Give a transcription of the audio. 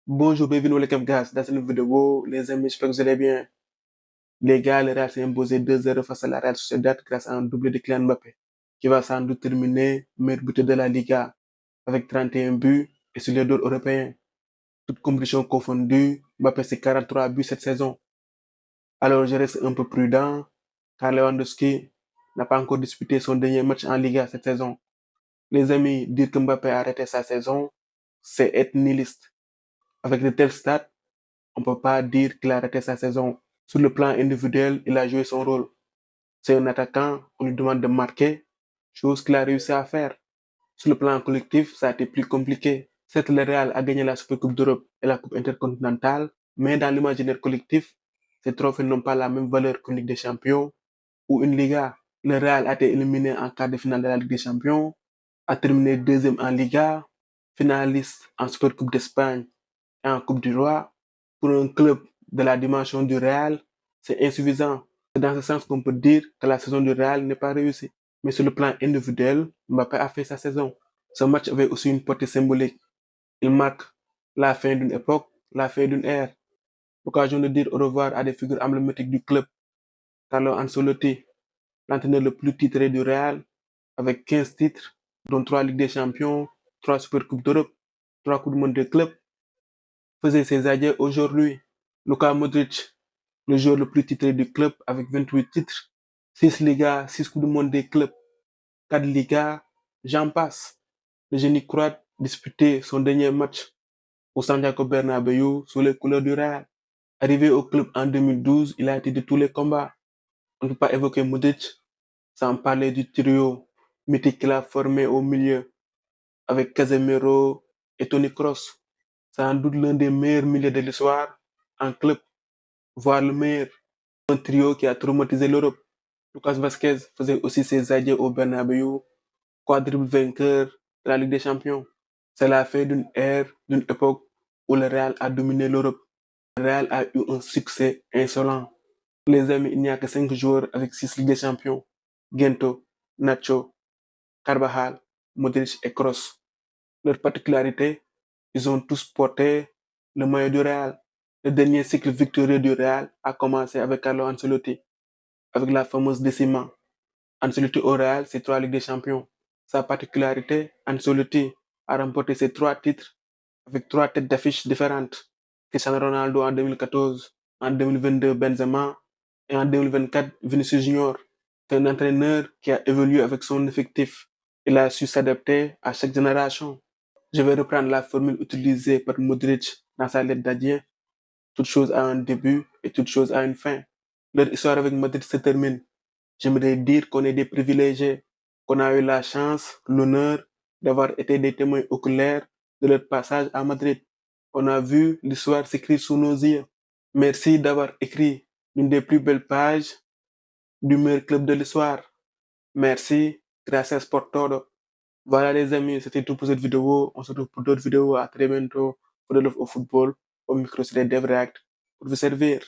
Bonjour, bienvenue au Lekam Gas. Dans cette vidéo, les amis, j'espère que vous allez bien. Les gars, le Real s'est imposé 2-0 face à la Real Sociedad grâce à un doublé de Kylian Mbappé, qui va sans doute terminer meilleur buteur de la Liga avec 31 buts et sur les deux européens. Toutes compétitions confondues, Mbappé c'est 43 buts cette saison. Alors je reste un peu prudent car Lewandowski n'a pas encore disputé son dernier match en Liga cette saison. Les amis, dire que Mbappé a arrêté sa saison, c'est être nihiliste. Avec de tels stats, on ne peut pas dire qu'il a arrêté sa saison. Sur le plan individuel, il a joué son rôle. C'est un attaquant, on lui demande de marquer, chose qu'il a réussi à faire. Sur le plan collectif, ça a été plus compliqué. Certes, le Real a gagné la Supercoupe d'Europe et la Coupe intercontinentale, mais dans l'imaginaire collectif, ces trophées n'ont pas la même valeur qu'une Ligue des Champions ou une Liga. Le Real a été éliminé en quart de finale de la Ligue des Champions, a terminé deuxième en Liga, finaliste en Supercoupe d'Espagne et en Coupe du Roi. Pour un club de la dimension du Real, c'est insuffisant. C'est dans ce sens qu'on peut dire que la saison du Real n'est pas réussie. Mais sur le plan individuel, Mbappé a fait sa saison. Ce match avait aussi une portée symbolique. Il marque la fin d'une époque, la fin d'une ère. L'occasion de dire au revoir à des figures emblématiques du club. Carlo Ancelotti, l'entraîneur le plus titré du Real, avec 15 titres, dont 3 Ligues des Champions, 3 Supercoupes d'Europe, 3 Coupes du Monde de club, faisait ses adieux aujourd'hui. Luka Modric, le joueur le plus titré du club avec 28 titres, 6 Ligas, 6 Coupes du Monde des clubs, 4 Ligas, j'en passe. Le génie croate disputait son dernier match au Santiago Bernabéu sous les couleurs du Real. Arrivé au club en 2012, il a été de tous les combats. On ne peut pas évoquer Modric sans parler du trio mythique qu'il a formé au milieu avec Casemiro et Toni Kroos. Sans doute l'un des meilleurs milieux de l'histoire en club, voire le meilleur. Un trio qui a traumatisé l'Europe. Lucas Vazquez faisait aussi ses adieux au Bernabéu, quadruple vainqueur de la Ligue des Champions. C'est la fin d'une ère, d'une époque où le Real a dominé l'Europe. Le Real a eu un succès insolent. Les amis, il n'y a que 5 joueurs avec 6 Ligues des Champions. Gento, Nacho, Carvajal, Modric et Kroos. Leur particularité, ils ont tous porté le maillot du Real. Le dernier cycle victorieux du Real a commencé avec Carlo Ancelotti, avec la fameuse décima. Ancelotti au Real, c'est 3 Ligues des Champions. Sa particularité, Ancelotti a remporté ses 3 titres avec 3 têtes d'affiche différentes. Cristiano Ronaldo en 2014, en 2022 Benzema et en 2024 Vinicius Junior. C'est un entraîneur qui a évolué avec son effectif. Il a su s'adapter à chaque génération. Je vais reprendre la formule utilisée par Modric dans sa lettre d'adieu. Toute chose a un début et toute chose a une fin. Leur histoire avec Modric se termine. J'aimerais dire qu'on est des privilégiés, qu'on a eu la chance, l'honneur d'avoir été des témoins oculaires de leur passage à Madrid. On a vu l'histoire s'écrire sous nos yeux. Merci d'avoir écrit l'une des plus belles pages du meilleur club de l'histoire. Merci, gracias por todo. Voilà les amis, c'était tout pour cette vidéo. On se retrouve pour d'autres vidéos. À très bientôt. For the love of football. Au micro, c'est Dev React pour vous servir.